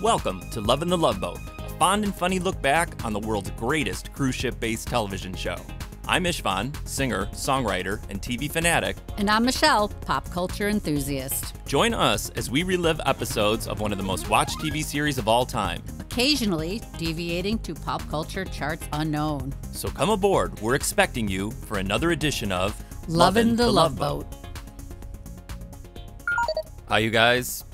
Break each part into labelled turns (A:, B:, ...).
A: Welcome to Lovin' the Love Boat, a fond and funny look back on the world's greatest cruise ship-based television show. I'm Ishvan, singer, songwriter, and TV fanatic.
B: And I'm Michelle, pop culture enthusiast.
A: Join us as we relive episodes of one of the most watched TV series of all time.
B: Occasionally deviating to pop culture charts unknown.
A: So come aboard, we're expecting you for another edition of
B: Lovin' the Love Boat.
A: Hi, you guys.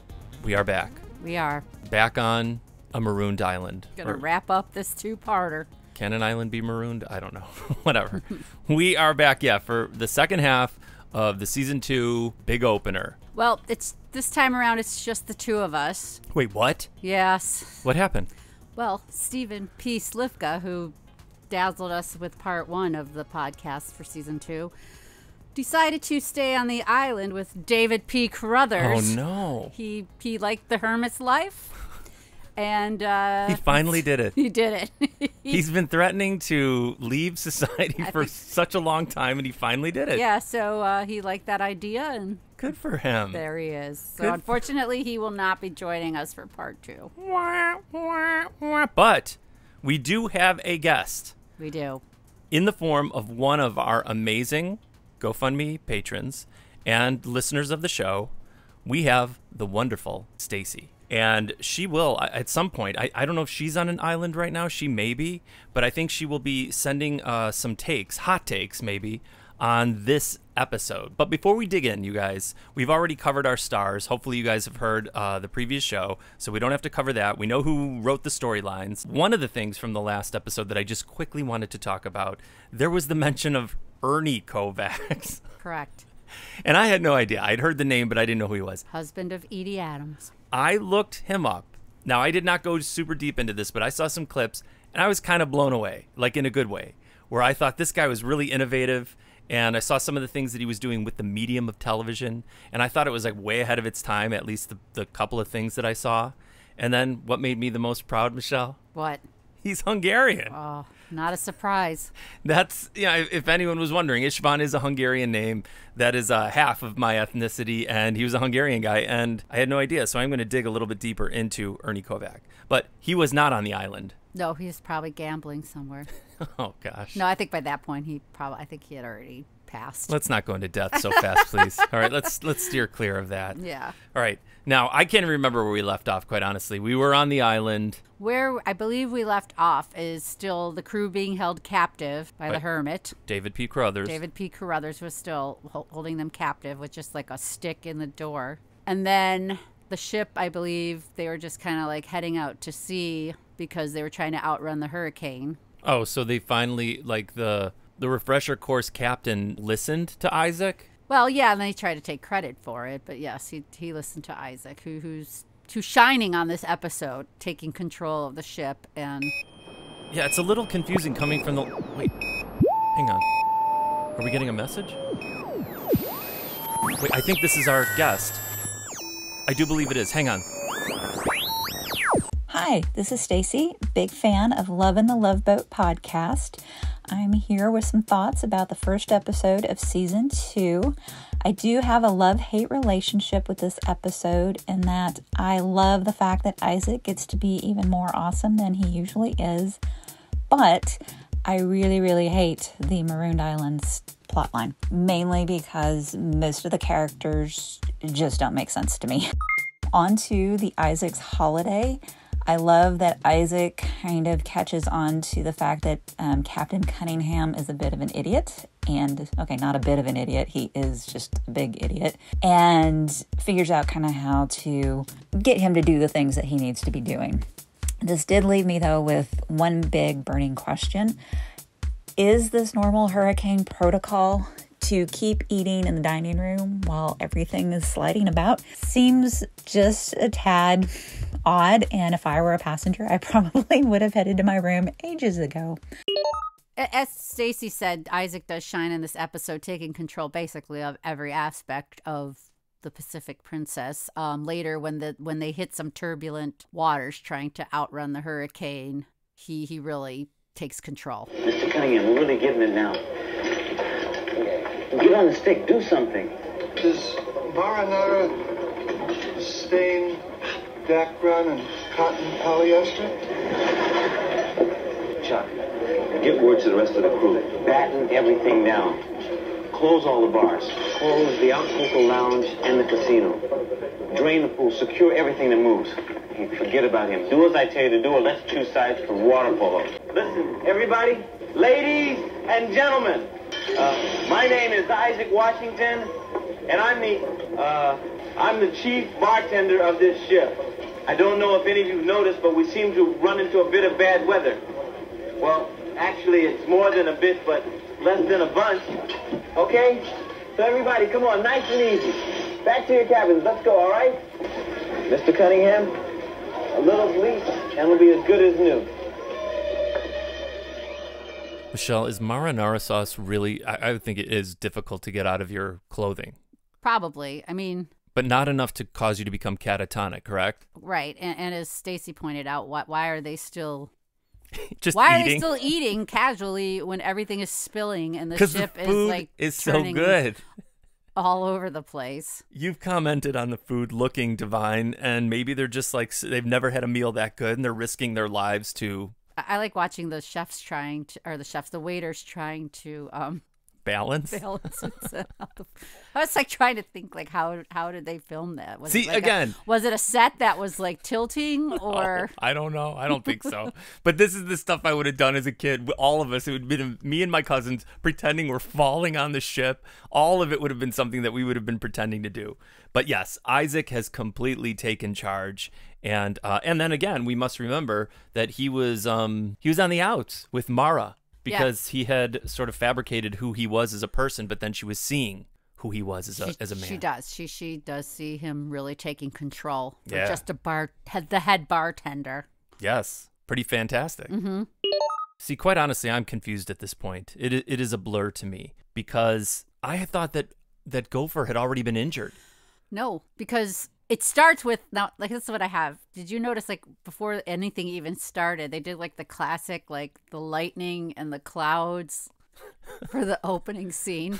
A: We are back.
B: We are.
A: Back on a marooned island.
B: Gonna wrap up this two-parter.
A: Can an island be marooned? I don't know. Whatever. We are back, for the second half of the season 2 big opener.
B: Well, it's this time around, it's just the two of us.
A: Wait, what?
B: Yes.
A: What happened?
B: Well, Stephen P. Slivka, who dazzled us with part 1 of the podcast for season 2, decided to stay on the island with David P. Carruthers.
A: Oh, no.
B: He liked the hermit's life. And
A: he finally did it.
B: He did it.
A: He's been threatening to leave society for such a long time, and he finally did it.
B: Yeah, so he liked that idea, and
A: good for him.
B: There he is. So unfortunately, he will not be joining us for part 2.
A: But we do have a guest.
B: We do.
A: In the form of one of our amazing GoFundMe patrons and listeners of the show. We have the wonderful Stacy. And she will, at some point, I don't know if she's on an island right now. She may be. But I think she will be sending some takes, hot takes maybe, on this episode. But before we dig in, you guys, we've already covered our stars. Hopefully you guys have heard the previous show, so we don't have to cover that. We know who wrote the storylines. One of the things from the last episode that I just quickly wanted to talk about, there was the mention of Ernie Kovacs.
B: Correct.
A: And I had no idea. I'd heard the name, but I didn't know who he was.
B: Husband of Edie Adams.
A: I looked him up. Now, I did not go super deep into this, but I saw some clips, and I was kind of blown away, like in a good way, where I thought this guy was really innovative, and I saw some of the things that he was doing with the medium of television, and I thought it was like way ahead of its time, at least the couple of things that I saw. And then what made me the most proud, Michelle?
B: What?
A: He's Hungarian.
B: Oh, not a surprise.
A: That's, if anyone was wondering, Istvan is a Hungarian name. That is half of my ethnicity, and he was a Hungarian guy, and I had no idea. So I'm going to dig a little bit deeper into Ernie Kovac. But he was not on the island.
B: No, he's probably gambling somewhere.
A: Oh, gosh.
B: No, I think by that point, I think he had already passed.
A: Let's not go into death so fast, please. All right, let's steer clear of that.
B: Yeah.
A: All right. Now, I can't remember where we left off, quite honestly. We were on the island.
B: Where I believe we left off is still the crew being held captive by the hermit.
A: David P. Carruthers.
B: David P. Carruthers was still holding them captive with just like a stick in the door. And then the ship, I believe, they were just kind of like heading out to sea because they were trying to outrun the hurricane.
A: Oh, so they finally, like the refresher course captain listened to Isaac?
B: Well, yeah, and they tried to take credit for it, but yes, he listened to Isaac, who's shining on this episode, taking control of the ship. And
A: yeah, it's a little confusing coming from the... Wait, hang on. Are we getting a message? Wait, I think this is our guest. I do believe it is. Hang on.
C: Hi, this is Stacy, big fan of Lovin' the Love Boat podcast. I'm here with some thoughts about the first episode of season 2. I do have a love-hate relationship with this episode in that I love the fact that Isaac gets to be even more awesome than he usually is, but I really, really hate the Marooned Islands plotline, mainly because most of the characters just don't make sense to me. On to the Isaac's holiday. I love that Isaac kind of catches on to the fact that Captain Cunningham is a bit of an idiot. And, okay, not a bit of an idiot. He is just a big idiot. And figures out kind of how to get him to do the things that he needs to be doing. This did leave me, though, with one big burning question. Is this normal hurricane protocol to keep eating in the dining room while everything is sliding about? Seems just a tad odd, and if I were a passenger, I probably would have headed to my room ages ago.
B: As Stacy said, Isaac does shine in this episode, taking control basically of every aspect of the Pacific Princess. Later, when they hit some turbulent waters trying to outrun the hurricane, he really takes control.
D: Mr. Cunningham, we're really getting it now. Get on the stick, do something.
E: Does marinara stain background and cotton polyester?
D: Chuck, get word to the rest of the crew. Batten everything down. Close all the bars. Close the Acapulco Lounge and the casino. Drain the pool. Secure everything that moves. Hey, forget about him. Do as I tell you to do, or let's choose sides for water polo. Listen, everybody, ladies and gentlemen, my name is Isaac Washington, and I'm the chief bartender of this ship. I don't know if any of you've noticed, but we seem to run into a bit of bad weather. Well, actually, it's more than a bit, but less than a bunch. Okay? So everybody, come on, nice and easy. Back to your cabins. Let's go, all right? Mr. Cunningham, a little sleep, and we'll be as good as new.
A: Michelle, is marinara sauce really, I think it is difficult to get out of your clothing.
B: Probably. I mean...
A: But not enough to cause you to become catatonic, correct?
B: Right. And as Stacy pointed out, why are they still...
A: Just
B: Why
A: eating?
B: are they still eating casually when everything is spilling and the ship
A: the food
B: is
A: so
B: turning
A: good
B: all over the place?
A: You've commented on the food looking divine, and maybe they're just like, they've never had a meal that good, and they're risking their lives to...
B: I like watching the chefs the waiters trying to
A: balance.
B: it. I was like trying to think, like, how did they film that? Was
A: See,
B: it like
A: again.
B: Was it a set that was like tilting or?
A: Oh, I don't know. I don't think so. But this is the stuff I would have done as a kid. All of us, it would have been me and my cousins pretending we're falling on the ship. All of it would have been something that we would have been pretending to do. But yes, Isaac has completely taken charge. And then again, we must remember that he was on the outs with Mara. Because he had sort of fabricated who he was as a person, but then she was seeing who he was as a man.
B: She does. She does see him really taking control.
A: Yeah.
B: Just the head bartender.
A: Yes. Pretty fantastic.
B: Mm-hmm.
A: See, quite honestly, I'm confused at this point. It is a blur to me because I had thought that Gopher had already been injured.
B: No, because it starts with, now, like, this is what I have. Did you notice, like, before anything even started, they did, like, the classic, like, the lightning and the clouds for the opening scene?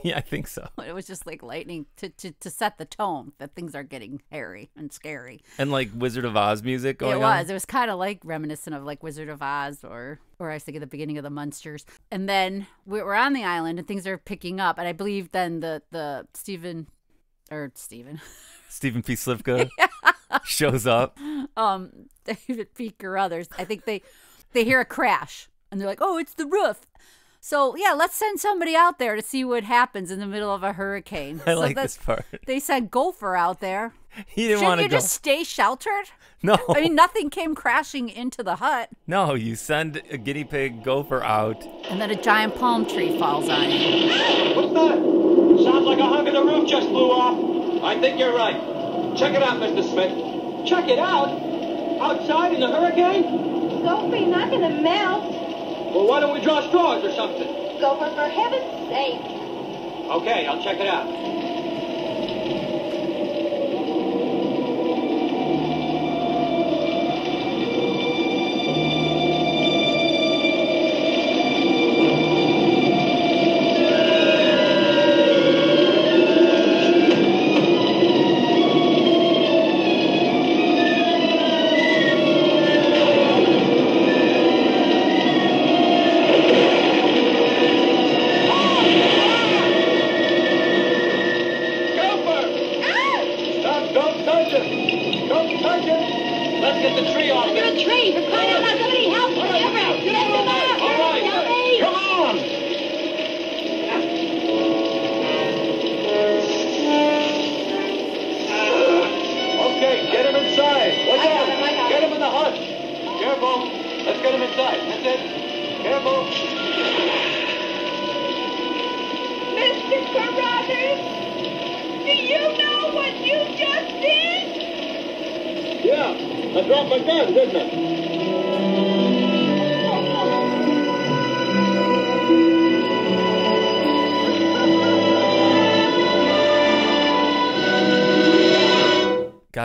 A: Yeah, I think so.
B: It was just, like, lightning to set the tone that things are getting hairy and scary.
A: And, like, Wizard of Oz music going on?
B: It was kind of, like, reminiscent of, like, Wizard of Oz or I was thinking the beginning of the Munsters. And then we're on the island and things are picking up. And I believe then the Stephen
A: P. Slivka shows up.
B: David P. Carruthers. I think they hear a crash and they're like, "Oh, it's the roof." So yeah, let's send somebody out there to see what happens in the middle of a hurricane.
A: I like this part.
B: They sent Gopher out there.
A: He didn't want to go.
B: Shouldn't you just stay sheltered?
A: No.
B: I mean, nothing came crashing into the hut.
A: No, you send a guinea pig Gopher out.
B: And then a giant palm tree falls on you.
F: What's that? Sounds like a hunk of the roof just blew off. I think you're right. Check it out, Mr. Smith. Check it out? Outside in the hurricane?
G: Gopher, not gonna melt.
F: Well, why don't we draw straws or something?
G: Gopher, for heaven's sake.
F: Okay, I'll check it out.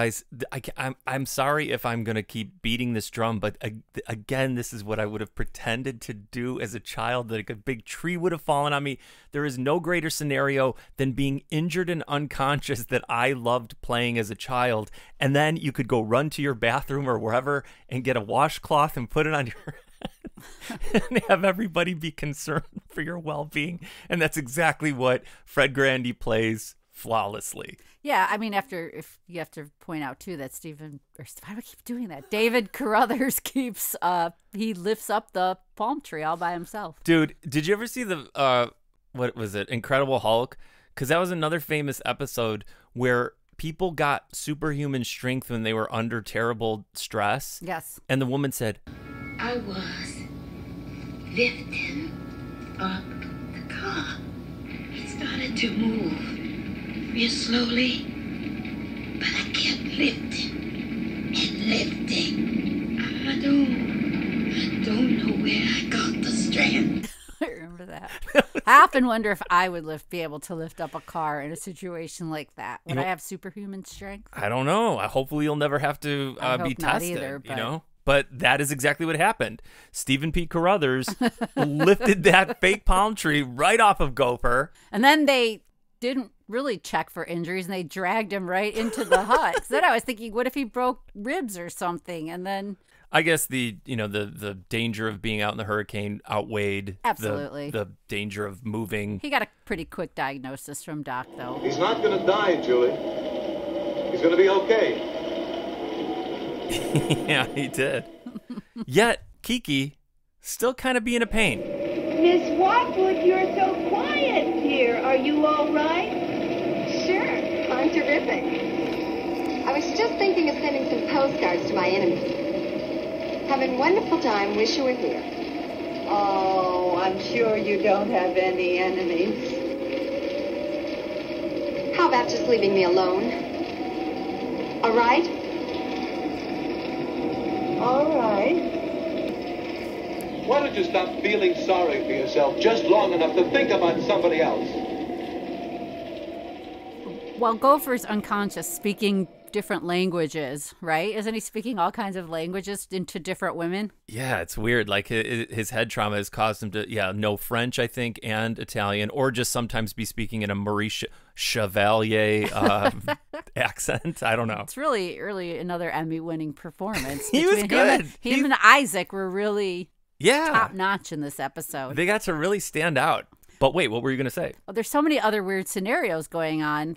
A: guys, I'm sorry if I'm going to keep beating this drum, but again, this is what I would have pretended to do as a child. Like a big tree would have fallen on me. There is no greater scenario than being injured and unconscious that I loved playing as a child. And then you could go run to your bathroom or wherever and get a washcloth and put it on your head and have everybody be concerned for your well-being. And that's exactly what Fred Grandy plays flawlessly.
B: Yeah, I mean, if you have to point out too that why do I keep doing that? David Carruthers he lifts up the palm tree all by himself.
A: Dude, did you ever see the what was it, Incredible Hulk? Because that was another famous episode where people got superhuman strength when they were under terrible stress.
B: Yes.
A: And the woman said,
E: I was lifting up the car. It started to move real slowly, but I kept lifting and lifting. I don't know where I got the strength.
B: I remember that. I often wonder if I would be able to lift up a car in a situation like that. Would I have superhuman strength?
A: I don't know. Hopefully you'll never have to be tested,
B: either,
A: you know? But that is exactly what happened. Stephen P. Carruthers lifted that fake palm tree right off of Gopher.
B: And then they didn't really check for injuries, and they dragged him right into the hut. So then I was thinking, what if he broke ribs or something? And then
A: I guess the danger of being out in the hurricane outweighed
B: absolutely
A: the danger of moving.
B: He got a pretty quick diagnosis from Doc, though.
F: He's not going to die, Julie. He's going to be okay.
A: Yeah, he did. Yet Kiki still kind of being a pain.
G: Miss Watwood, you're so quiet here. Are you all right?
H: Sure, I'm terrific. I was just thinking of sending some postcards to my enemies. Having a wonderful time. Wish you were here.
G: Oh, I'm sure you don't have any enemies.
H: How about just leaving me alone? All right?
G: All right.
F: Why don't you stop feeling sorry for yourself just long enough to think about somebody else?
B: Well, Gopher's unconscious, speaking different languages, right? Isn't he speaking all kinds of languages into different women?
A: Yeah, it's weird. Like his head trauma has caused him to, know French, I think, and Italian, or just sometimes be speaking in a Maurice Chevalier accent. I don't know.
B: It's really another Emmy-winning performance.
A: He was good.
B: Him and Isaac were really top notch in this episode.
A: They got to really stand out. But wait, what were you going to say?
B: Well, there's so many other weird scenarios going on,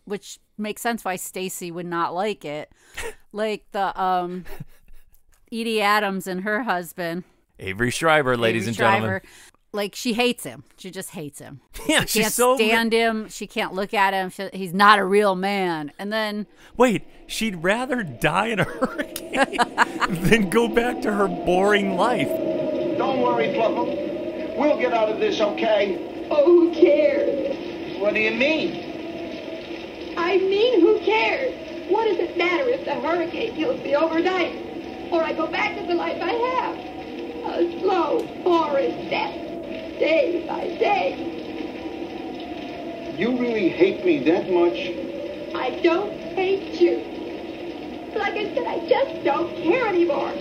B: which makes sense why Stacy would not like it. Like the Edie Adams and her husband,
A: Avery Schriber, ladies and gentlemen.
B: Like, she hates him. She just hates him.
A: Yeah,
B: she can't stand him. She can't look at him. He's not a real man. And then
A: wait, she'd rather die in a hurricane than go back to her boring life.
F: Don't worry, Fluffum. We'll get out of this, okay?
G: Oh, who cares?
F: What do you mean?
G: I mean, who cares? What does it matter if the hurricane kills me overnight? Or I go back to the life I have? A slow, boring death, day by day.
F: You really hate me that much?
G: I don't hate you. Like I said, I just don't care anymore.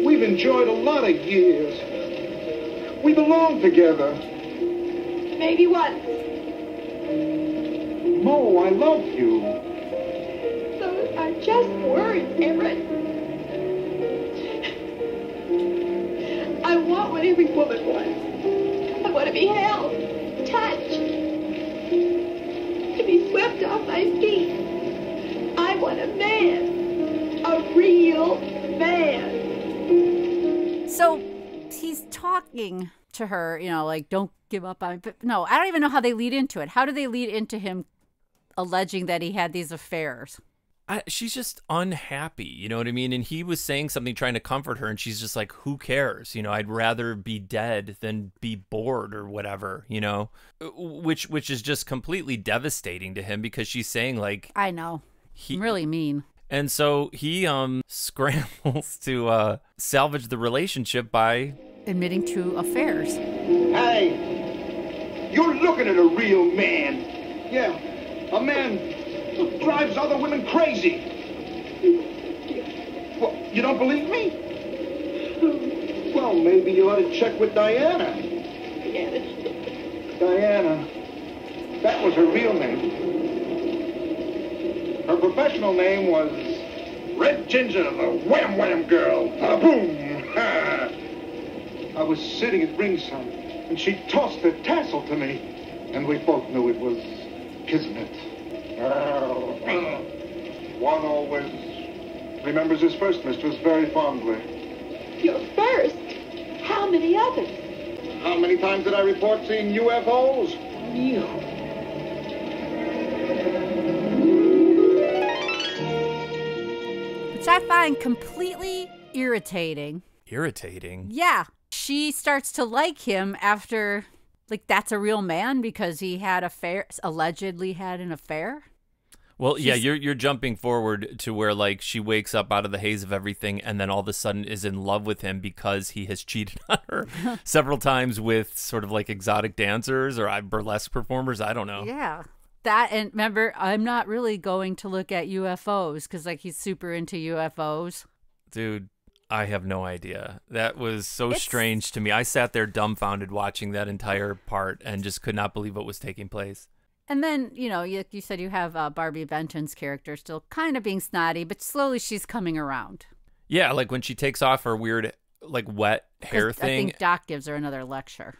F: We've enjoyed a lot of years. We belong together.
G: Maybe once.
F: Mo, I love you.
G: Those are just words, Everett. I want what every woman wants. I want to be held, touched, to be swept off my feet. I want a man, a real man.
B: So he's talking to her, like, don't give up on me. But no, I don't even know how they lead into it. How do they lead into him alleging that he had these affairs?
A: She's just unhappy, you know what I mean? And he was saying something, trying to comfort her, and she's just like, who cares? I'd rather be dead than be bored or whatever, which is just completely devastating to him, because she's saying, like,
B: I know. I'm really mean.
A: And so he scrambles to salvage the relationship by
B: admitting to affairs.
F: Hey, you're looking at a real man. Yeah, a man
I: It drives other women crazy. Well, you don't believe me? Well, maybe you ought to check with Diana. Diana. That was her real name. Her professional name was Red Ginger, the Wham Wham Girl. Boom! I was sitting at ringside, and she tossed the tassel to me, and we both knew it was kismet. One always remembers his first mistress very fondly.
G: Your first? How many others?
I: How many times did I report seeing UFOs?
G: You.
B: Which I find completely irritating.
A: Irritating?
B: Yeah. She starts to like him after, like, that's a real man because he had allegedly had an affair.
A: Well, yeah, you're jumping forward to where, like, she wakes up out of the haze of everything and then all of a sudden is in love with him because he has cheated on her several times with sort of like exotic dancers or burlesque performers. I don't know.
B: Yeah. That, and remember, I'm not really going to look at UFOs because, like, he's super into UFOs.
A: Dude, I have no idea. That was so strange to me. I sat there dumbfounded watching that entire part and just could not believe what was taking place.
B: And then, you know, you said you have Barbi Benton's character still kind of being snotty, but slowly she's coming around.
A: Yeah, like when she takes off her weird, like, wet hair thing.
B: I think Doc gives her another lecture.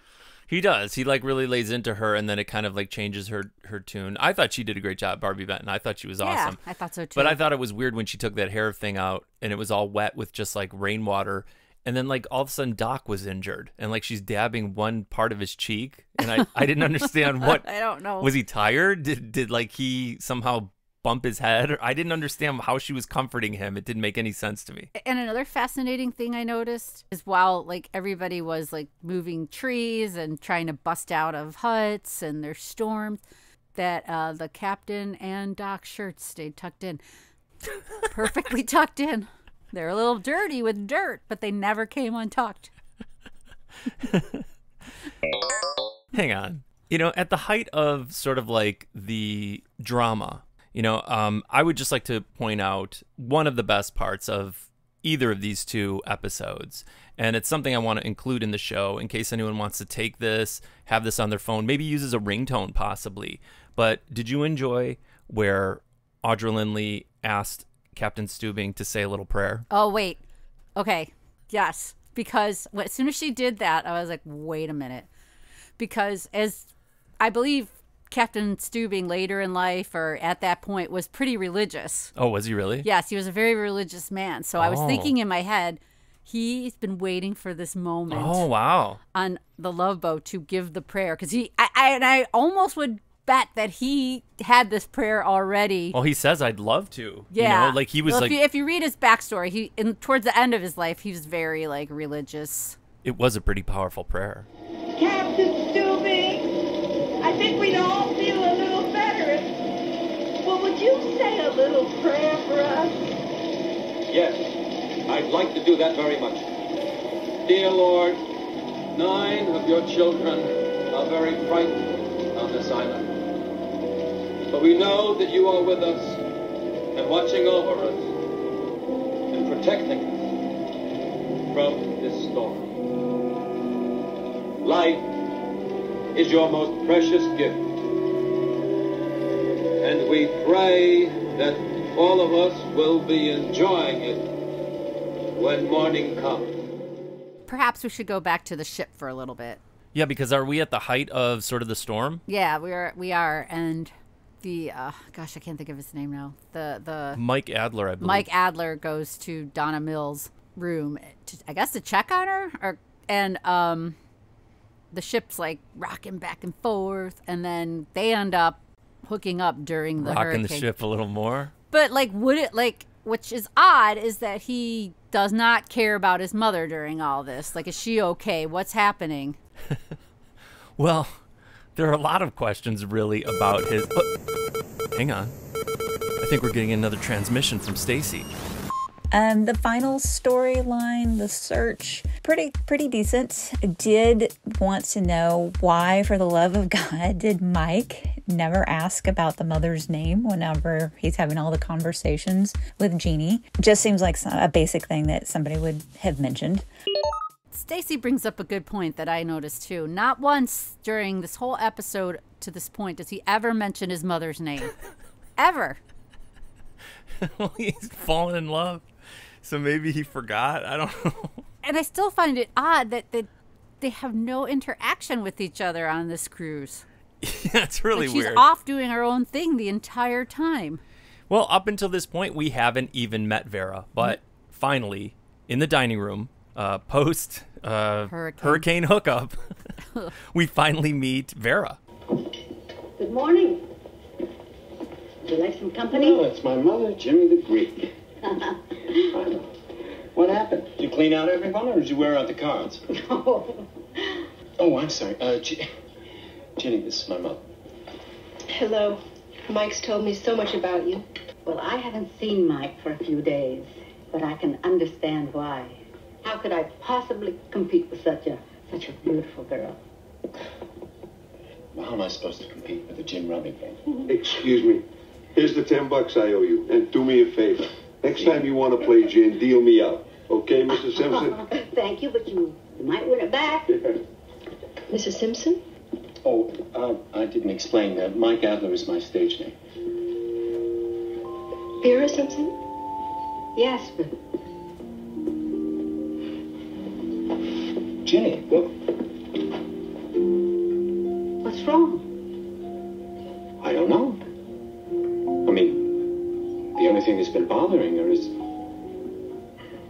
A: He does. He, like, really lays into her, and then it kind of, like, changes her tune. I thought she did a great job, Barbi Benton. I thought she was awesome.
B: Yeah, I thought so, too.
A: But I thought it was weird when she took that hair thing out, and it was all wet with just, like, rainwater. And then, like, all of a sudden, Doc was injured. And, like, she's dabbing one part of his cheek. And I didn't understand what...
B: I don't know.
A: Was he tired? Did like, he somehow bump his head? I didn't understand how she was comforting him. It didn't make any sense to me.
B: And another fascinating thing I noticed is while, like, everybody was, like, moving trees and trying to bust out of huts and there's storms, that the captain and Doc's shirts stayed tucked in. Perfectly tucked in. They're a little dirty with dirt, but they never came untucked.
A: Hang on. You know, at the height of sort of like the drama, you know, I would just like to point out one of the best parts of either of these two episodes. And it's something I want to include in the show in case anyone wants to take this, have this on their phone, maybe use as a ringtone possibly. But did you enjoy where Audra Lindley asked Captain Stubing to say a little prayer?
B: Oh, wait. Okay. Yes. Because as soon as she did that, I was like, wait a minute. Because as I believe Captain Stubing later in life or at that point was pretty religious.
A: Oh, was he really?
B: Yes, he was a very religious man. So I was thinking in my head, he's been waiting for this moment.
A: Oh, wow.
B: On the Love Boat to give the prayer. Because I almost would bet that he had this prayer already.
A: Well, he says, I'd love to.
B: Yeah.
A: You know, like he was
B: if you read his backstory, towards the end of his life, he was very, like, religious.
A: It was a pretty powerful prayer.
G: Captain Stubing, I think we'd all feel a little better. Well, would you say a little prayer for us?
F: Yes, I'd like to do that very much. Dear Lord, 9 of your children are very frightened on this island. But we know that you are with us and watching over us and protecting us from this storm. Life is your most precious gift. And we pray that all of us will be enjoying it when morning comes.
B: Perhaps we should go back to the ship for a little bit.
A: Yeah, because are we at the height of sort of the storm?
B: Yeah, we are. And the, gosh, I can't think of his name now. The
A: Mike Adler, I believe.
B: Mike Adler goes to Donna Mills' room, I guess to check on her. And the ship's like rocking back and forth. And then they end up hooking up during the hurricane.
A: Rocking the ship a little more.
B: But, like, which is odd, is that he does not care about his mother during all this. Like, is she okay? What's happening?
A: Well, there are a lot of questions, really, about his... hang on. I think we're getting another transmission from Stacy.
C: The final storyline, the search, pretty decent. Did want to know why, for the love of God, did Mike never ask about the mother's name whenever he's having all the conversations with Jeannie? Just seems like a basic thing that somebody would have mentioned.
B: Stacy brings up a good point that I noticed too. Not once during this whole episode to this point does he ever mention his mother's name. Ever.
A: Well, he's fallen in love, so maybe he forgot. I don't know.
B: And I still find it odd that they have no interaction with each other on this cruise.
A: Yeah, it's really
B: she's
A: weird.
B: Off doing her own thing the entire time.
A: Well, up until this point, we haven't even met Vera. But finally, in the dining room, post hurricane hookup, we finally meet Vera.
J: Good morning. Would you like some company?
D: Oh, it's my mother, Jimmy the Greek. What happened? Did you clean out everyone, or did you wear out the cards?
J: No.
D: Oh, I'm sorry. Jenny, this is my mother.
J: Hello. Mike's told me so much about you. Well, I haven't seen Mike for a few days, but I can understand why. How could I possibly compete with such a beautiful girl?
D: Well, how am I supposed to compete with a gin rummy thing?
I: Excuse me. Here's the $10 I owe you, and do me a favor. Next time you want to play gin, deal me out. Okay, Mrs. Simpson?
J: Thank you, but you might win it back. Mrs. Simpson?
D: Oh, I didn't explain that. Mike Adler is my stage name.
J: Vera Simpson? Yes, but...
D: Jenny, what?
J: What's wrong?
D: I don't know. I mean, the only thing that's been bothering her is...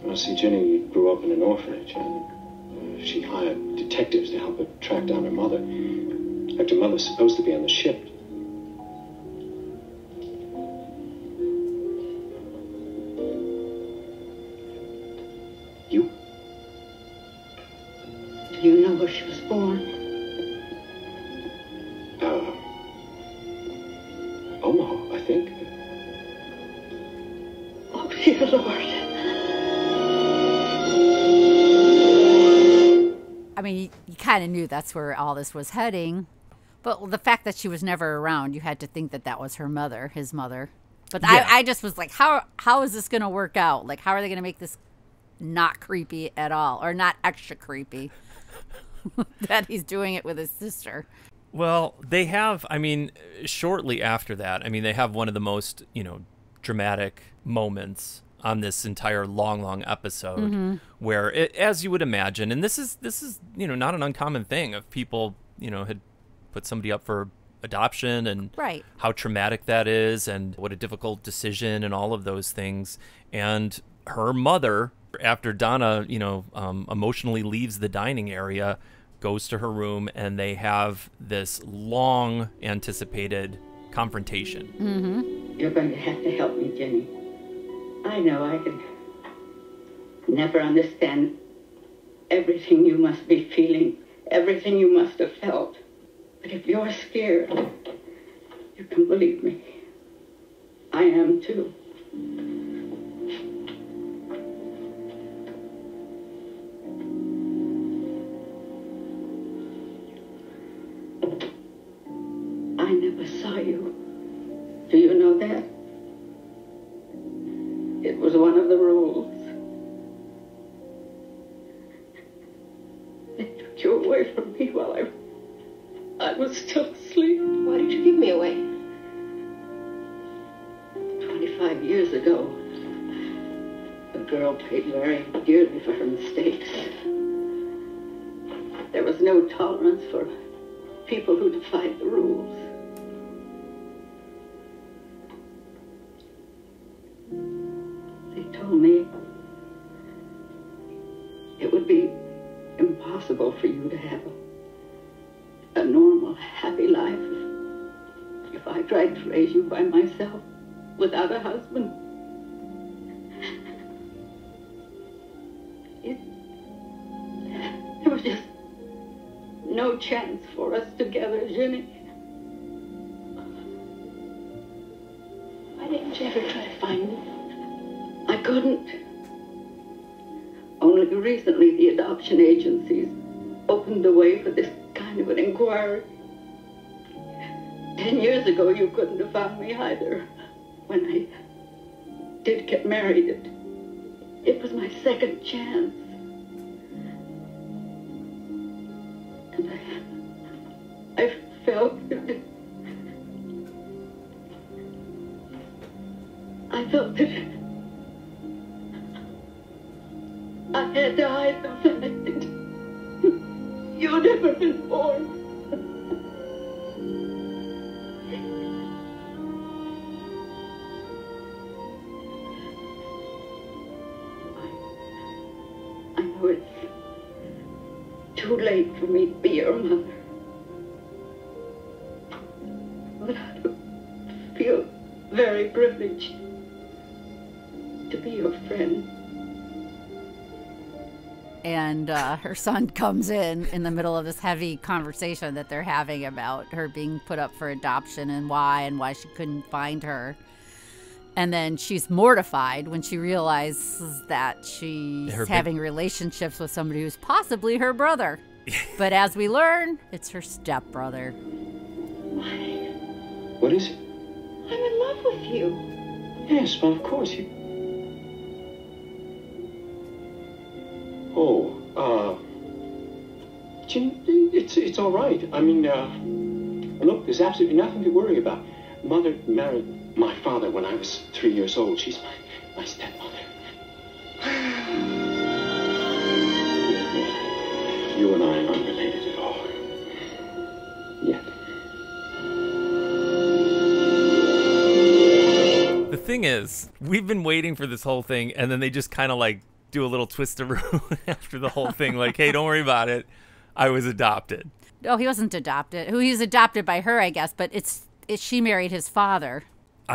D: Well, see, Jenny grew up in an orphanage, and she hired detectives to help her track down her mother. Her mother's supposed to be on the ship. You?
J: Do you know where she was born?
D: Omaha, I think.
J: Oh, dear Lord.
B: I mean, you kind of knew that's where all this was heading. But the fact that she was never around, you had to think that was her mother, his mother. But yeah. I just was like, how is this going to work out? Like, how are they going to make this not creepy at all, or not extra creepy that he's doing it with his sister?
A: Well, they have, I mean, shortly after that, I mean, they have one of the most, dramatic moments on this entire long episode where, as you would imagine, and this is not an uncommon thing of people, had put somebody up for adoption and
B: right.
A: How traumatic that is and what a difficult decision and all of those things. And her mother, after Donna, emotionally leaves the dining area, goes to her room, and they have this long anticipated confrontation.
J: Mm-hmm. You're going to have to help me, Jenny. I know I can never understand everything you must be feeling, everything you must have felt. But if you're scared, you can believe me. I am too. I never saw you. Do you know that? It was one of the rules. They took you away from me while I was still asleep.
H: Why did you give me away?
J: 25 years ago, a girl paid very dearly for her mistakes. There was no tolerance for people who defied the rules. They told me it would be impossible for you to have a normal, happy life if I tried to raise you by myself without a husband. There was just no chance for us together, Jenny.
H: Why didn't you ever try to find me?
J: I couldn't. Only recently the adoption agencies opened the way for this kind of an inquiry. 10 years ago, you couldn't have found me either. When I did get married, it was my second chance. And I felt that I had to hide the fact that you'd never been born. I know it's too late for me to be your mother. But I do feel very privileged to be your friend.
B: And her son comes in the middle of this heavy conversation that they're having about her being put up for adoption and why she couldn't find her. And then she's mortified when she realizes that she's having relationships with somebody who's possibly her brother. But as we learn, it's her stepbrother.
D: What is it?
J: I'm in love with you.
D: Yes, well, of course you... it's all right. I mean, look, there's absolutely nothing to worry about. Mother married my father when I was 3 years old. She's my stepmother. You and I are unrelated at all. Yet.
A: The thing is, we've been waiting for this whole thing, and then they just kind of like do a little twistaroo after the whole thing. Like, hey, don't worry about it. I was adopted.
B: Oh, he wasn't adopted. He was adopted by her, I guess, but she married his father.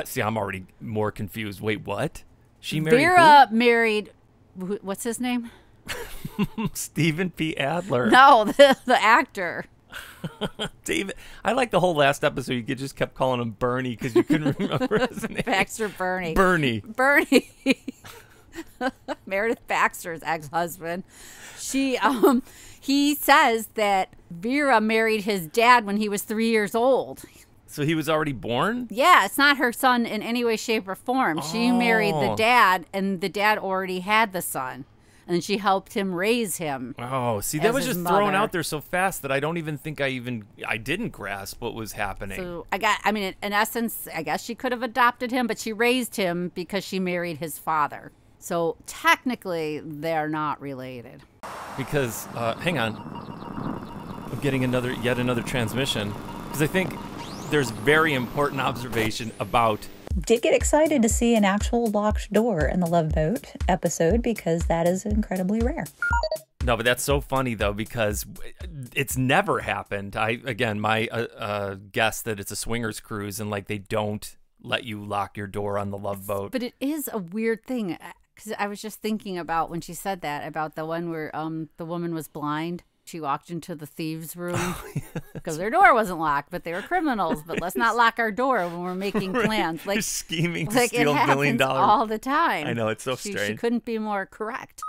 A: See, I'm already more confused. Wait, what? She married
B: Vera married, what's his name?
A: Stephen P. Adler.
B: No, the actor.
A: David. I like the whole last episode. You just kept calling him Birney because you couldn't remember his name.
B: Baxter Birney.
A: Birney.
B: Meredith Baxter's ex-husband. He says that Vera married his dad when he was 3 years old.
A: So he was already born?
B: Yeah, it's not her son in any way, shape, or form. She married the dad, and the dad already had the son. And she helped him raise him.
A: Oh, see, that was just thrown out there so fast that I don't even think I didn't grasp what was happening.
B: So in essence, I guess she could have adopted him, but she raised him because she married his father. So technically, they're not related.
A: Because, hang on, I'm getting yet another transmission. Because I think there's very important observation about...
C: Did get excited to see an actual locked door in the Love Boat episode because that is incredibly rare.
A: No, but that's so funny, though, because it's never happened. My guess that it's a swingers cruise and, like, they don't let you lock your door on the Love Boat.
B: But it is a weird thing, because I was just thinking about when she said that, about the one where the woman was blind. She walked into the thieves' room because their door wasn't locked, but they were criminals. But let's not lock our door when we're making plans. Like,
A: scheming to steal $1 million
B: all the time.
A: I know, it's so strange.
B: She couldn't be more correct.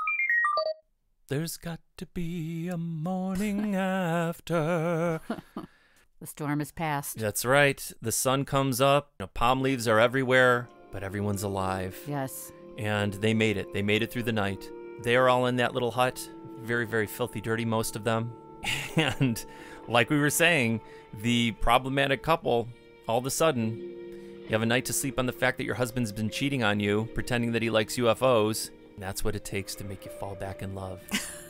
A: There's got to be a morning after.
B: The storm has passed.
A: That's right. The sun comes up. Palm leaves are everywhere, but everyone's alive.
B: Yes.
A: And they made it. They made it through the night. They are all in that little hut. Very, very filthy dirty, most of them. And like we were saying, the problematic couple, all of a sudden, you have a night to sleep on the fact that your husband's been cheating on you, pretending that he likes UFOs. And that's what it takes to make you fall back in love.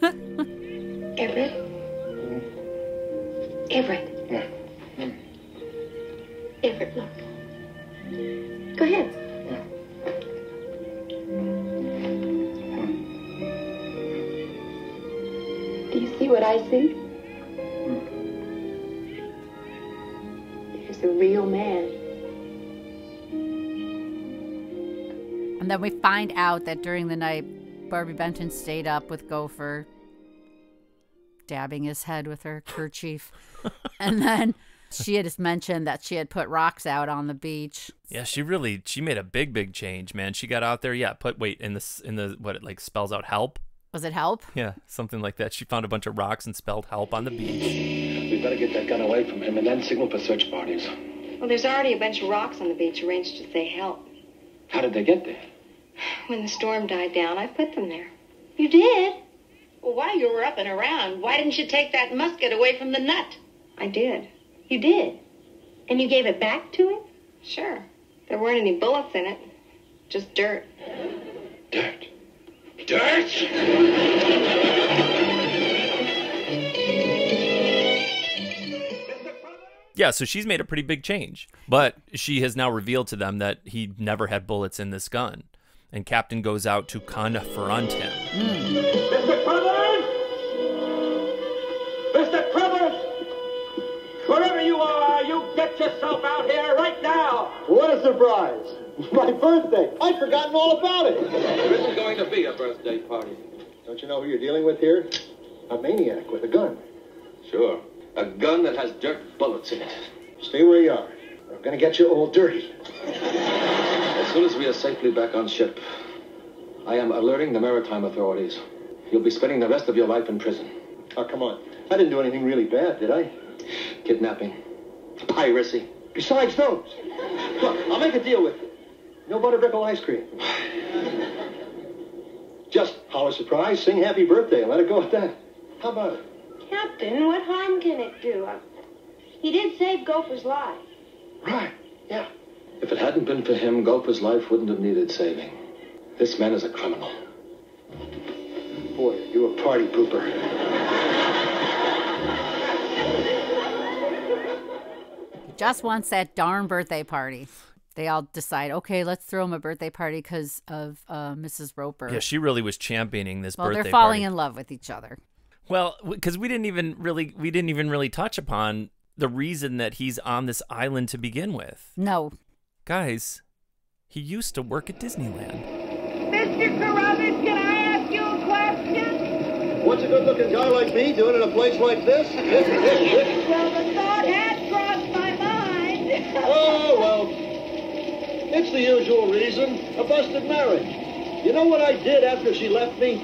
G: Everett? Everett.
I: Yeah.
G: Everett, look. Go ahead. Do you see what I see? There's a real man.
B: And then we find out that during the night, Barbi Benton stayed up with Gopher, dabbing his head with her kerchief. And then she had just mentioned that she had put rocks out on the beach.
A: Yeah, she made a big change, man. She got out there, in the what it like spells out help.
B: Was it help?
A: Yeah, something like that. She found a bunch of rocks and spelled help on the beach.
K: We better get that gun away from him and then signal for search parties.
H: Well, there's already a bunch of rocks on the beach arranged to say help.
K: How did they get there?
H: When the storm died down, I put them there.
E: You did? Well, while you were up and around, why didn't you take that musket away from the nut?
H: I did.
E: You did? And you gave it back to him?
H: Sure. There weren't any bullets in it. Just dirt.
K: Dirt. Dirt?
A: Yeah, so she's made a pretty big change. But she has now revealed to them that he never had bullets in this gun. And Captain goes out to confront him.
F: Mr. Crummers! Mr. Crummers! Wherever you are, you get yourself out here right now!
L: What a surprise! My birthday! I'd forgotten all about it!
F: There isn't going to be a birthday party.
L: Don't you know who you're dealing with here? A maniac with a gun.
F: Sure. A gun that has dirt bullets in it.
L: Stay where you are. I'm gonna get you all dirty.
K: As soon as we are safely back on ship, I am alerting the maritime authorities. You'll be spending the rest of your life in prison.
L: Oh, come on. I didn't do anything really bad, did I?
K: Kidnapping. Piracy.
L: Besides those. Look, I'll make a deal with you. No butterbrickle ice cream. Just holler surprise, sing happy birthday, and let it go at that. How about it?
E: Captain, what harm can it do? He did save Gopher's life.
L: Right, yeah.
K: If it hadn't been for him, Gopher's life wouldn't have needed saving. This man is a criminal.
L: Boy, you're a party pooper.
B: Just wants that darn birthday party. They all decide, okay, let's throw him a birthday party because of Mrs. Roper.
A: Yeah, she really was championing this birthday
B: they're falling
A: party.
B: in love with each other.
A: Well, because we didn't even really touch upon the reason that he's on this island to begin with.
B: No.
A: Guys, he used to work at Disneyland.
G: Mr. Carruthers, can I ask you a question?
L: What's a good-looking guy like me doing in a place like this?
G: Well, the thought had crossed my mind.
L: Oh, well, it's the usual reason, a busted marriage. You know what I did after she left me?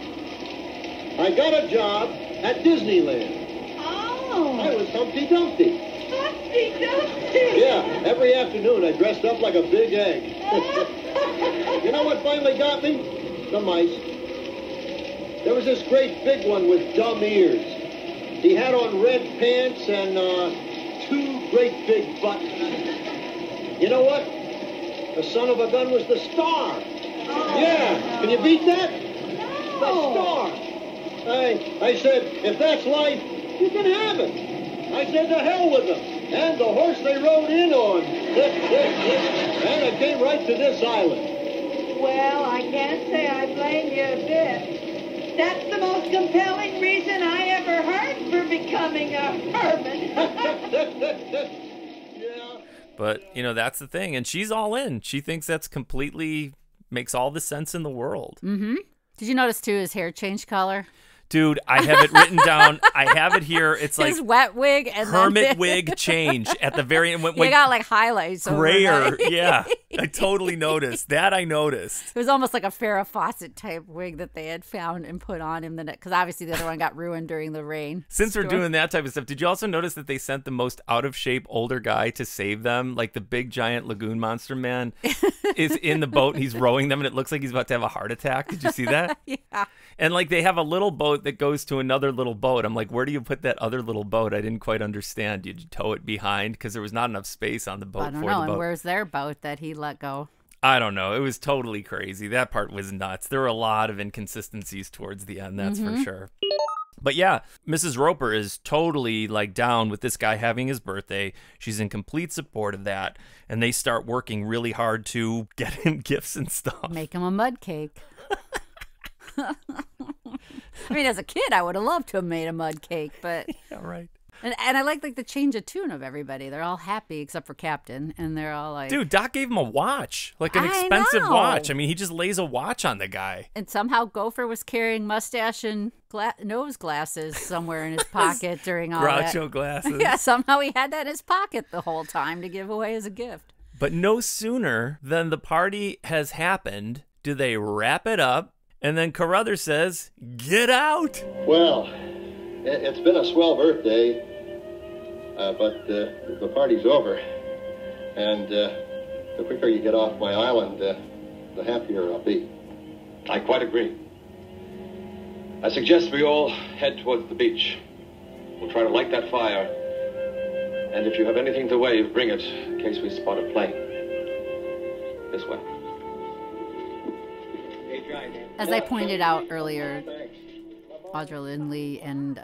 L: I got a job at Disneyland.
G: Oh.
L: I was Humpty Dumpty.
G: Humpty Dumpty.
L: Yeah, every afternoon I dressed up like a big egg. You know what finally got me? The mice. There was this great big one with dumb ears. He had on red pants and two great big buttons. You know what? The son of a gun was the star.
G: Oh.
L: Yeah, can you beat that?
G: No.
L: The star. I said, if that's life, you can have it. I said, to hell with them. And the horse they rode in on. And I came right to this island.
G: Well, I can't say I blame you a bit. That's the most compelling reason I ever heard for becoming a hermit.
L: Yeah.
A: But, you know, that's the thing. And she's all in. She thinks that's completely makes all the sense in the world.
B: Mm-hmm. Did you notice, too, his hair changed color?
A: Dude, I have it written down. I have it here. It's like
B: his wet wig and
A: hermit wig change at the very end.
B: You got like highlights.
A: Grayer.
B: Overnight.
A: Yeah, I totally noticed that. I noticed.
B: It was almost like a Farrah Fawcett type wig that they had found and put on him because obviously the other one got ruined during the rain.
A: Since we're doing that type of stuff, did you also notice that they sent the most out of shape older guy to save them? Like the big giant lagoon monster man is in the boat and he's rowing them and it looks like he's about to have a heart attack. Did you see that?
B: Yeah.
A: And like they have a little boat that goes to another little boat. I'm like, where do you put that other little boat? I didn't quite understand. Did you tow it behind? Because there was not enough space on the boat
B: I don't
A: for
B: know.
A: the boat.
B: And where's their boat that he let go?
A: I don't know. It was totally crazy. That part was nuts. There were a lot of inconsistencies towards the end, that's for sure. But yeah, Mrs. Roper is totally like down with this guy having his birthday. She's in complete support of that. And they start working really hard to get him gifts and stuff.
B: Make him a mud cake. I mean, as a kid, I would have loved to have made a mud cake, but
A: yeah, right.
B: And I like the change of tune of everybody. They're all happy except for Captain, and they're all like,
A: dude, Doc gave him a watch, like an expensive watch. I mean, he just lays a watch on the guy.
B: And somehow Gopher was carrying mustache and nose glasses somewhere in his pocket during all that.
A: Groucho glasses.
B: Yeah, somehow he had that in his pocket the whole time to give away as a gift.
A: But no sooner than the party has happened do they wrap it up And then Carruthers says, get out.
L: Well, it's been a swell birthday, but the party's over. And the quicker you get off my island, the happier I'll be.
K: I quite agree. I suggest we all head towards the beach. We'll try to light that fire. And if you have anything to wave, bring it in case we spot a plane. This way.
B: As I pointed out earlier, Audra Lindley and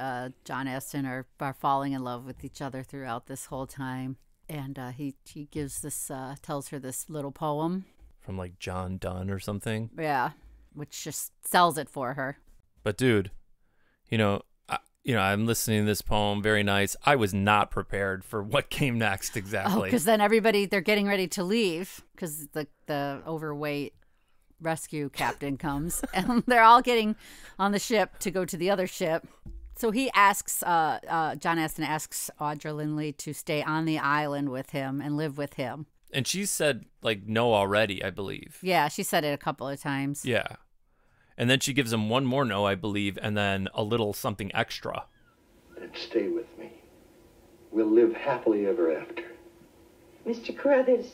B: John Astin are falling in love with each other throughout this whole time. And he gives this, tells her this little poem.
A: From like John Donne or something.
B: Yeah, which just sells it for her.
A: But dude, I'm listening to this poem, very nice. I was not prepared for what came next exactly.
B: Oh, because then they're getting ready to leave because the overweight rescue captain comes and they're all getting on the ship to go to the other ship. So he asks, John Astin asks Audra Lindley to stay on the island with him and live with him.
A: And she said, like, no already, I believe.
B: Yeah, she said it a couple of times.
A: Yeah. And then she gives him one more no, I believe, and then a little something extra.
I: And stay with me. We'll live happily ever after.
G: Mr. Carruthers,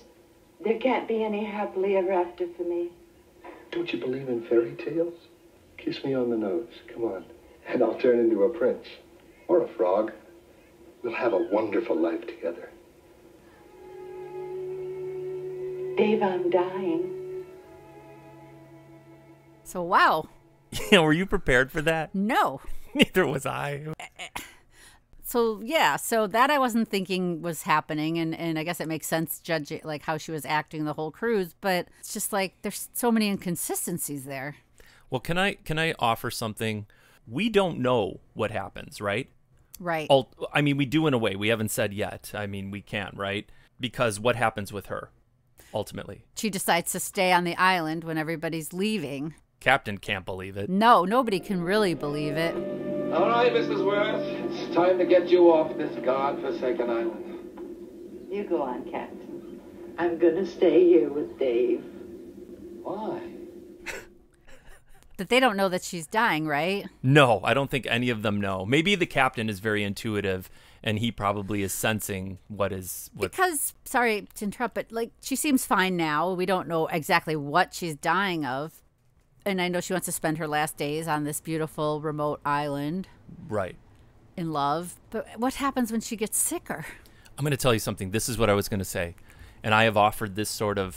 G: there can't be any happily ever after for me.
I: Don't you believe in fairy tales? Kiss me on the nose. Come on. And I'll turn into a prince. Or a frog. We'll have a wonderful life together.
G: Dave, I'm dying.
B: So, wow.
A: Yeah, were you prepared for that?
B: No.
A: Neither was I.
B: So, yeah, so that I wasn't thinking was happening, and I guess it makes sense judging like how she was acting the whole cruise, but it's just like there's so many inconsistencies there.
A: Well, can I offer something? We don't know what happens, right?
B: Right.
A: I mean, we do in a way. We haven't said yet. I mean, we can't, right? Because what happens with her, ultimately?
B: She decides to stay on the island when everybody's leaving.
A: Captain can't believe it.
B: No, nobody can really believe it.
K: All right, Mrs. Worth. It's time to get you off this godforsaken island.
G: You go on, Captain. I'm gonna stay here with Dave.
K: Why?
B: That they don't know that she's dying, right?
A: No, I don't think any of them know. Maybe the captain is very intuitive, and he probably is sensing what.
B: Because, sorry to interrupt, but like she seems fine now. We don't know exactly what she's dying of. And I know she wants to spend her last days on this beautiful remote island.
A: Right.
B: In love. But what happens when she gets sicker?
A: I'm going to tell you something. This is what I was going to say. And I have offered this sort of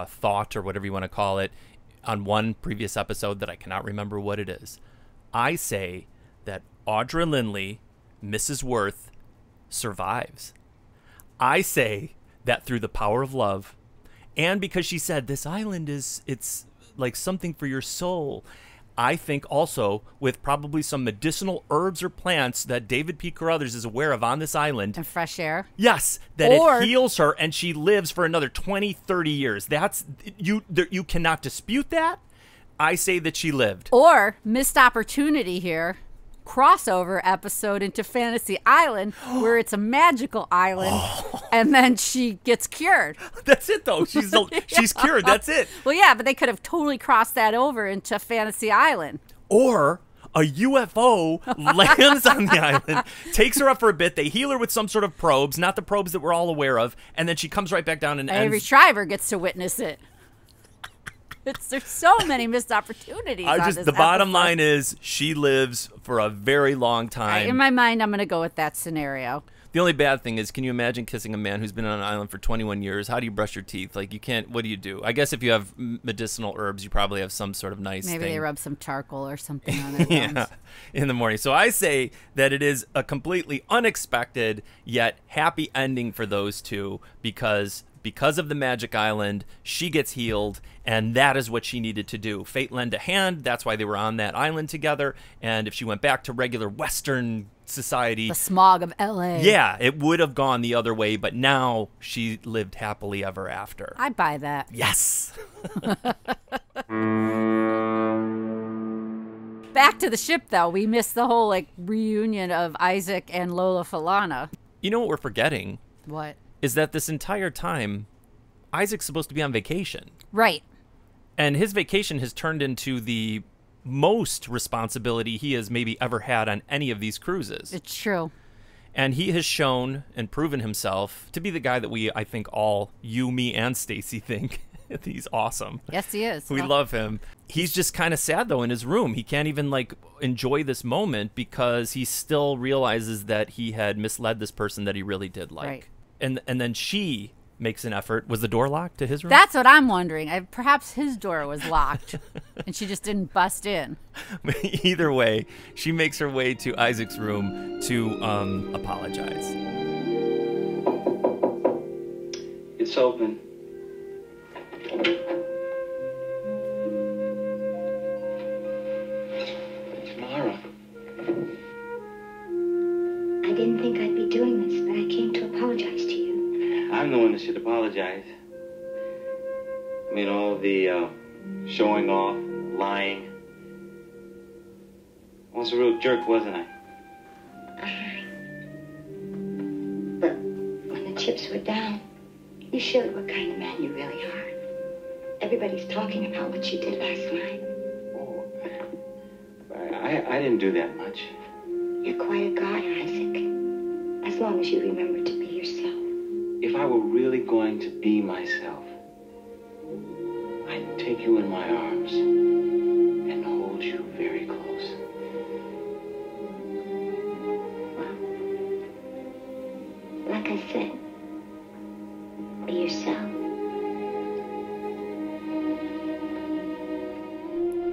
A: thought or whatever you want to call it on one previous episode that I cannot remember what it is. I say that Audra Lindley, Mrs. Worth, survives. I say that through the power of love, and because she said this island it's like something for your soul, I think also with probably some medicinal herbs or plants that David P. Carruthers is aware of on this island.
B: And fresh air.
A: Yes, that it heals her and she lives for another 20, 30 years. That's you cannot dispute that. I say that she lived.
B: Or missed opportunity here. Crossover episode into Fantasy Island where it's a magical island and then she gets cured.
A: That's it though. She's cured. That's it.
B: Well, yeah, but they could have totally crossed that over into Fantasy Island.
A: Or a UFO lands on the island, takes her up for a bit. They heal her with some sort of probes, not the probes that we're all aware of, and then she comes right back down and
B: Avery Schriber gets to witness it. There's so many missed opportunities.
A: The bottom line is she lives for a very long time.
B: In my mind, I'm going to go with that scenario.
A: The only bad thing is, can you imagine kissing a man who's been on an island for 21 years? How do you brush your teeth? Like, you can't. What do you do? I guess if you have medicinal herbs, you probably have some sort of nice
B: Maybe
A: thing.
B: they rub some charcoal or something on their gums.
A: Yeah, in the morning. So I say that it is a completely unexpected yet happy ending for those two because of the magic island, she gets healed, and that is what she needed to do. Fate lent a hand. That's why they were on that island together. And if she went back to regular Western society,
B: the smog of LA,
A: yeah, it would have gone the other way. But now she lived happily ever after.
B: I buy that.
A: Yes.
B: Back to the ship, though. We missed the whole reunion of Isaac and Lola Falana.
A: You know what we're forgetting?
B: What?
A: Is that this entire time, Isaac's supposed to be on vacation.
B: Right.
A: And his vacation has turned into the most responsibility he has maybe ever had on any of these cruises.
B: It's true.
A: And he has shown and proven himself to be the guy that I think all, you, me, and Stacy think he's awesome.
B: Yes, he is.
A: We love him. He's just kind of sad, though, in his room. He can't even, enjoy this moment because he still realizes that he had misled this person that he really did like.
B: Right.
A: And then she makes an effort. Was the door locked to his room?
B: That's what I'm wondering. Perhaps his door was locked and she just didn't bust in.
A: Either way, she makes her way to Isaac's room to apologize.
D: It's open. Tamara.
M: I didn't think I'd be doing this, but I came to apologize to you.
D: I'm the one that should apologize. I mean, all the showing off, lying. I was a real jerk, wasn't I?
M: But when the chips were down, you showed what kind of man you really are. Everybody's talking about what you did last night.
D: Oh, I didn't do that much.
M: You're quite a guy, Isaac. As long as you remember to be yourself.
D: If I were really going to be myself, I'd take you in my arms and hold you very close.
M: Well, like I said, be yourself.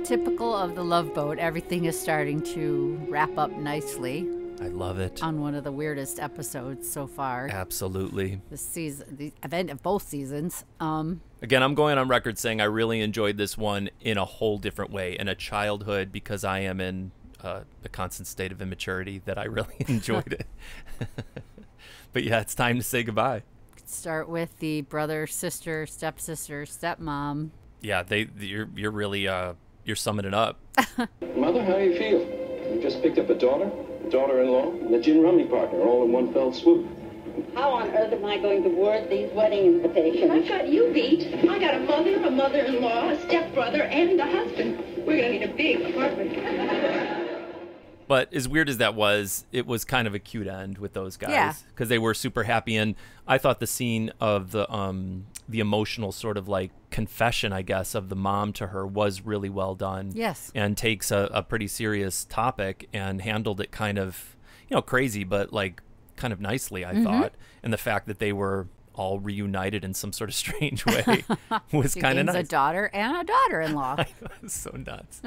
B: Typical of the Love Boat, everything is starting to wrap up nicely.
A: I love it.
B: On one of the weirdest episodes so far.
A: Absolutely.
B: This season, the event of both seasons.
A: Again, I'm going on record saying I really enjoyed this one in a whole different way, in a childhood, because I am in a constant state of immaturity that I really enjoyed it. But yeah, it's time to say goodbye.
B: Start with the brother, sister, stepsister, stepmom.
A: Yeah, you're really you're summing it up.
F: Mother, how do you feel? You just picked up a daughter-in-law, and a gin rummy partner, all in one fell swoop.
J: How on earth am I going to word these wedding invitations?
G: I've got you beat. I got a mother, a mother-in-law, a stepbrother, and a husband. We're going to need a big apartment.
A: But as weird as that was, it was kind of a cute end with those guys.
B: Yeah.
A: Because they were super happy. And I thought the scene of the emotional sort of confession, I guess, of the mom to her was really well done.
B: Yes.
A: And takes a pretty serious topic and handled it kind of, crazy, but kind of nicely, I thought. And the fact that they were all reunited in some sort of strange way was kind of nice.
B: A daughter and a daughter-in-law.
A: I know, it was so nuts.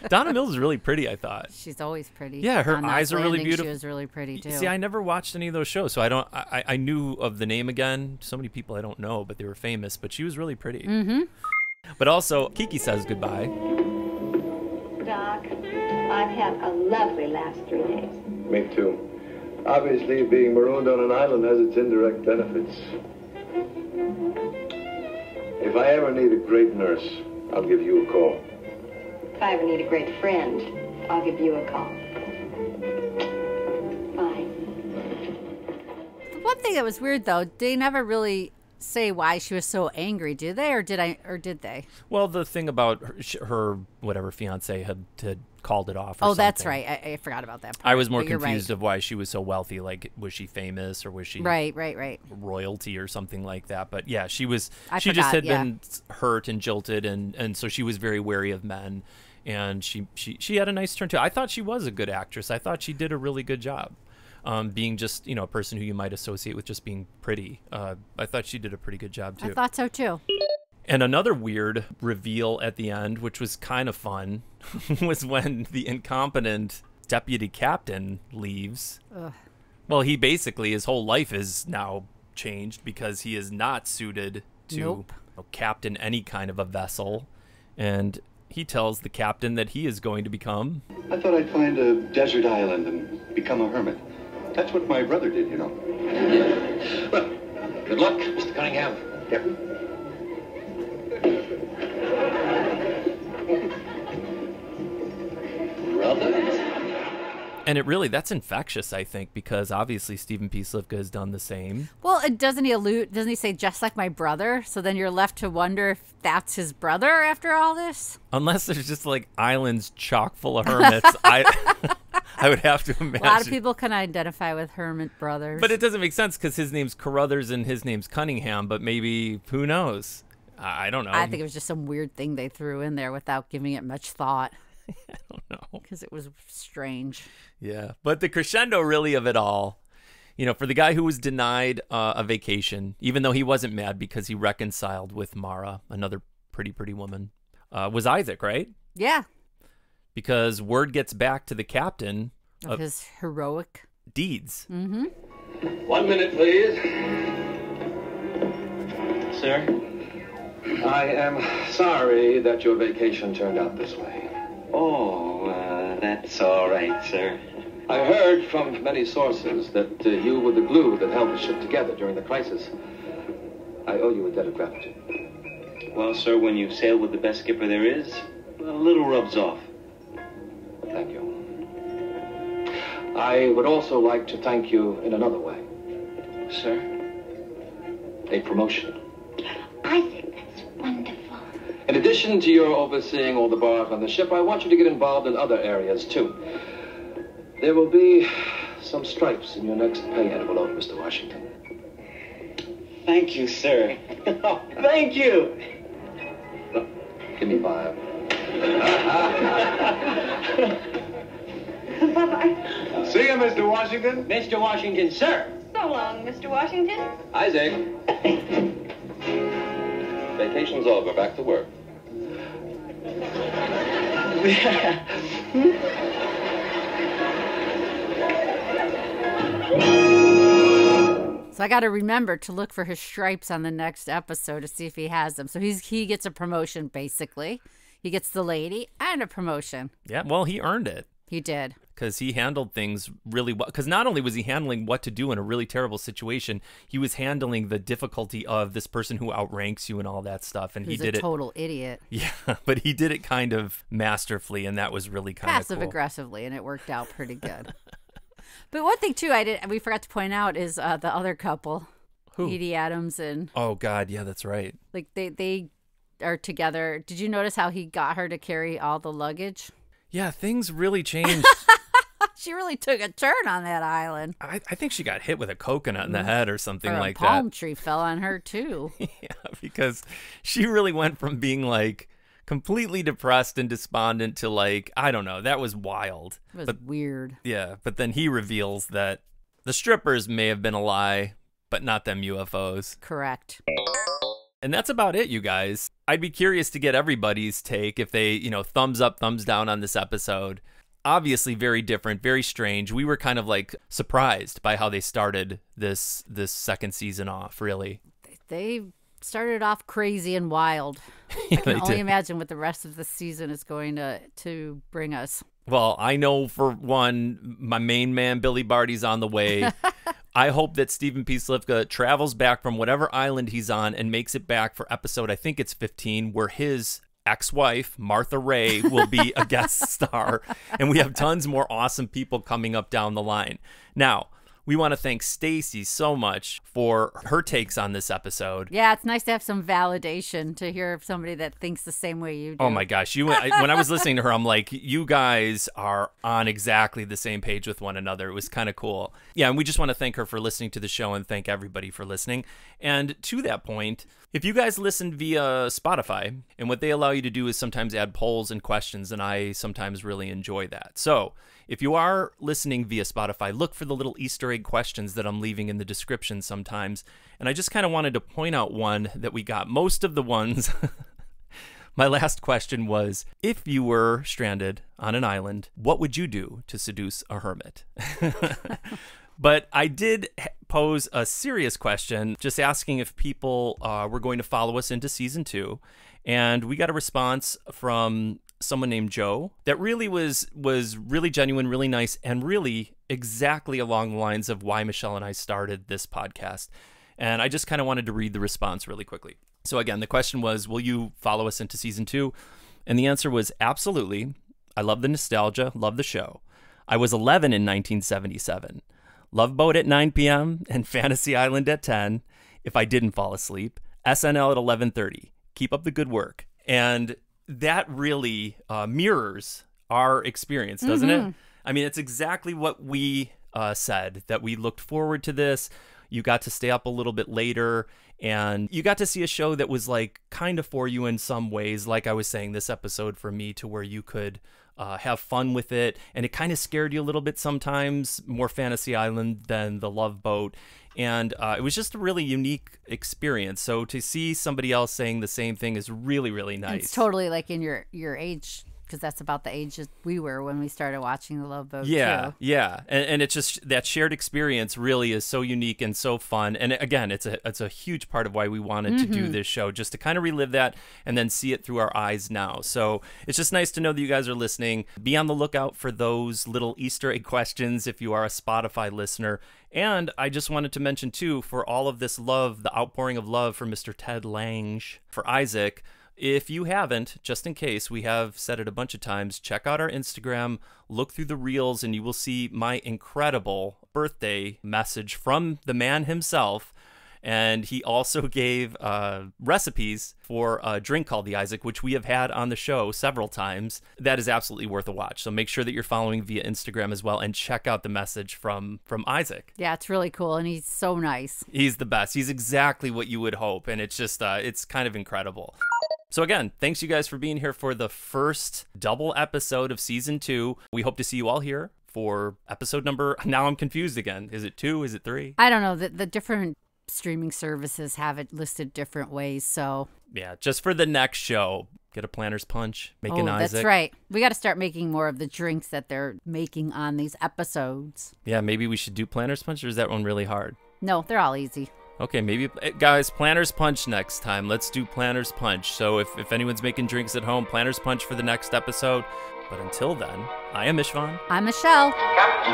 A: Donna Mills is really pretty, I thought.
B: She's always pretty.
A: Yeah, her eyes are really beautiful.
B: She was really pretty too.
A: See, I never watched any of those shows, so I knew of the name again. So many people I don't know, but they were famous. But she was really pretty.
B: Mm-hmm.
A: But also, Kiki says goodbye.
M: Doc, I've had a lovely last 3 days.
N: Me too. Obviously, being marooned on an island has its indirect benefits. If I ever need a great nurse, I'll give you a call.
H: If I ever need a great friend, I'll give you a call. Bye.
B: The one thing that was weird, though, they never really say why she was so angry, did they? Or did they?
A: Well, the thing about her whatever fiance had called it off. Or something.
B: That's right. I forgot about that part.
A: I was more confused of why she was so wealthy. Was she famous or was she
B: right
A: royalty or something like that? But yeah, she was.
B: She
A: just had been hurt and jilted, and so she was very wary of men. And she had a nice turn too. I thought she was a good actress. I thought she did a really good job. Being just a person who you might associate with just being pretty. I thought she did a pretty good job too.
B: I thought so too.
A: And another weird reveal at the end, which was kind of fun, was when the incompetent deputy captain leaves.
B: Ugh.
A: Well, he basically, his whole life is now changed because he is not suited to captain any kind of a vessel. And he tells the captain that he is going to become...
N: I thought I'd find a desert island and become a hermit. That's what my brother did, you know.
K: Well, good luck, Mr. Cunningham.
N: Yep.
A: And that's infectious, I think, because obviously Stephen P. Slivka has done the same.
B: Well, doesn't he say just like my brother? So then you're left to wonder if that's his brother after all this?
A: Unless there's just like islands chock full of hermits. I would have to imagine.
B: A lot of people can identify with hermit brothers.
A: But it doesn't make sense because his name's Carruthers and his name's Cunningham, but maybe, who knows? I don't know.
B: I think it was just some weird thing they threw in there without giving it much thought.
A: I don't know.
B: Because it was strange.
A: Yeah. But the crescendo really of it all, for the guy who was denied a vacation, even though he wasn't mad because he reconciled with Mara, another pretty woman, was Isaac, right?
B: Yeah.
A: Because word gets back to the captain
B: of his heroic
A: deeds.
B: Mm-hmm.
K: 1 minute, please. Sir? I am sorry that your vacation turned out this way.
D: Oh, that's all right, sir.
K: I heard from many sources that you were the glue that held the ship together during the crisis. I owe you a debt of gratitude.
D: Well, sir, when you sail with the best skipper there is, a little rubs off.
K: Thank you. I would also like to thank you in another way.
D: Sir?
K: A promotion.
M: I think that's wonderful.
K: In addition to your overseeing all the bars on the ship, I want you to get involved in other areas, too. There will be some stripes in your next pay envelope, Mr. Washington.
D: Thank you, sir. Oh, thank you.
K: Give me 5.
M: Bye-bye.
I: See you, Mr. Washington.
D: Mr. Washington, sir.
H: So long, Mr. Washington.
K: Isaac. Vacation's over. Back to work.
B: So I got to remember to look for his stripes on the next episode to see if he has them. So he gets a promotion, basically. He gets the lady and a promotion.
A: Yeah, well, he earned it.
B: He did.
A: Because he handled things really well. Because not only was he handling what to do in a really terrible situation, he was handling the difficulty of this person who outranks you and all that stuff. And
B: He's
A: he did
B: a total idiot.
A: Yeah, but he did it kind of masterfully, and that was really kind of cool.
B: Passive-aggressively, and it worked out pretty good. But one thing, too, we forgot to point out is the other couple.
A: Who?
B: Edie Adams and...
A: Oh, God, yeah, that's right.
B: Like, they are together. Did you notice how he got her to carry all the luggage?
A: Yeah, things really changed.
B: She really took a turn on that island.
A: I think she got hit with a coconut in the head or something like that.
B: A palm tree fell on her, too.
A: Yeah, because she really went from being, like, completely depressed and despondent to, like, I don't know. That was wild.
B: It was weird.
A: Yeah, but then he reveals that the strippers may have been a lie, but not them UFOs.
B: Correct.
A: And that's about it, you guys. I'd be curious to get everybody's take if they, thumbs up, thumbs down on this episode. Obviously very different, very strange. We were kind of like surprised by how they started this second season off, really.
B: They started off crazy and wild.
A: Yeah,
B: I can only
A: did.
B: imagine what the rest of the season is going to bring us.
A: Well, I know for one, my main man, Billy Barty's on the way. I hope that Stephen P. Slivka travels back from whatever island he's on and makes it back for episode, I think it's 15, where his ex-wife, Martha Ray, will be a guest star. And we have tons more awesome people coming up down the line. Now, we want to thank Stacy so much for her takes on this episode.
B: Yeah, it's nice to have some validation to hear somebody that thinks the same way you do.
A: Oh my gosh, when I was listening to her, I'm like, you guys are on exactly the same page with one another. It was kind of cool. Yeah, and we just want to thank her for listening to the show and thank everybody for listening. And to that point, if you guys listen via Spotify, and what they allow you to do is sometimes add polls and questions, and I sometimes really enjoy that. So if you are listening via Spotify, look for the little Easter egg questions that I'm leaving in the description sometimes. And I just kind of wanted to point out one that we got. Most of the ones, my last question was, if you were stranded on an island, what would you do to seduce a hermit? But I did pose a serious question, just asking if people were going to follow us into season 2. And we got a response from someone named Joe that really was really genuine, really nice, and really exactly along the lines of why Michelle and I started this podcast. And I just kind of wanted to read the response really quickly. So again, the question was, will you follow us into season 2? And the answer was absolutely. I love the nostalgia, love the show. I Was 11 in 1977. Love Boat at 9 p.m. and Fantasy Island at 10. If I Didn't Fall Asleep. SNL at 11:30. Keep up the good work. And that really mirrors our experience, doesn't it? I mean, it's exactly what we said, that we looked forward to this. You got to stay up a little bit later, and you got to see a show that was like kind of for you in some ways. Like I was saying, this episode for me, to where you could have fun with it, and it kind of scared you a little bit sometimes, more Fantasy Island than the Love Boat. And it was just a really unique experience. So to see somebody else saying the same thing is really, really nice.
B: It's totally like in your age, because that's about the age that we were when we started watching The Love Boat, too.
A: Yeah. And it's just that shared experience really is so unique and so fun. And again, it's a huge part of why we wanted to do this show, just to kind of relive that and then see it through our eyes now. So it's just nice to know that you guys are listening. Be on the lookout for those little Easter egg questions if you are a Spotify listener. And I just wanted to mention, too, for all of this love, the outpouring of love for Mr. Ted Lange, for Isaac, if you haven't, just in case, we have said it a bunch of times, check out our Instagram, look through the reels, and you will see my incredible birthday message from the man himself. And he also gave recipes for a drink called the Isaac, which we have had on the show several times. That is absolutely worth a watch. So make sure that you're following via Instagram as well, and check out the message from Isaac.
B: Yeah, it's really cool, and he's so nice.
A: He's the best. He's exactly what you would hope, and it's just, it's kind of incredible. So again, thanks you guys for being here for the first double episode of season 2. We hope to see you all here for episode number, now I'm confused again. Is it 2? Is it 3?
B: I don't know. The different streaming services have it listed different ways, so.
A: Yeah, just for the next show, get a Planner's Punch, make an Isaac.
B: That's right. We got to start making more of the drinks that they're making on these episodes.
A: Yeah, maybe we should do Planner's Punch, or is that one really hard?
B: No, they're all easy.
A: Okay, maybe, guys, Planner's Punch next time. Let's do Planner's Punch. So if anyone's making drinks at home, Planner's Punch for the next episode. But until then, I am Ishvan.
B: I'm Michelle.
O: Captain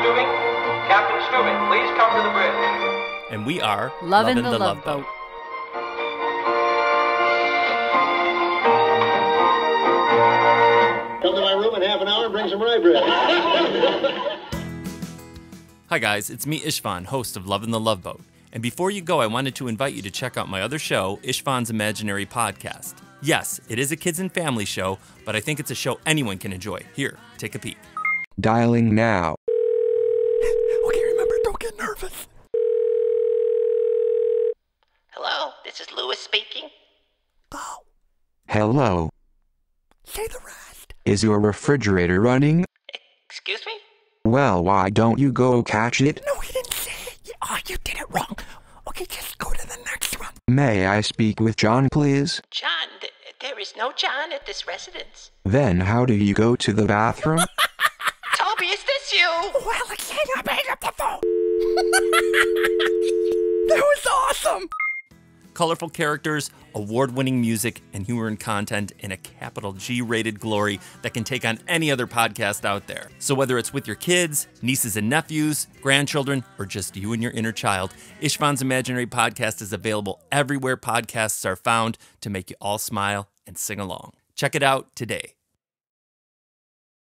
O: Stubing, please come to the bridge.
A: And we are
B: Lovin' the Love Boat.
L: Come to my room in half an hour and bring some rye bread.
A: Hi guys, it's me Ishvan, host of Lovin' the Love Boat. And before you go, I wanted to invite you to check out my other show, Ishvan's Imaginary Podcast. Yes, it is a kids and family show, but I think it's a show anyone can enjoy. Here, take a peek.
P: Dialing now.
A: Okay, remember, don't get nervous.
Q: Hello, this is Lewis speaking.
A: Oh.
P: Hello.
A: Say the rest.
P: Is your refrigerator running?
Q: Excuse me?
P: Well, why don't you go catch it?
A: No, he didn't say it. Oh, you did it wrong. Okay, just go to the next one.
P: May I speak with John, please?
Q: John, there is no John at this residence.
P: Then how do you go to the bathroom?
Q: Toby, is this you?
A: Well, hang up the phone. That was awesome. Colorful characters, award-winning music, and humor and content in a capital G-rated glory that can take on any other podcast out there. So whether it's with your kids, nieces and nephews, grandchildren, or just you and your inner child, Ishvan's Imaginary Podcast is available everywhere podcasts are found to make you all smile and sing along. Check it out today.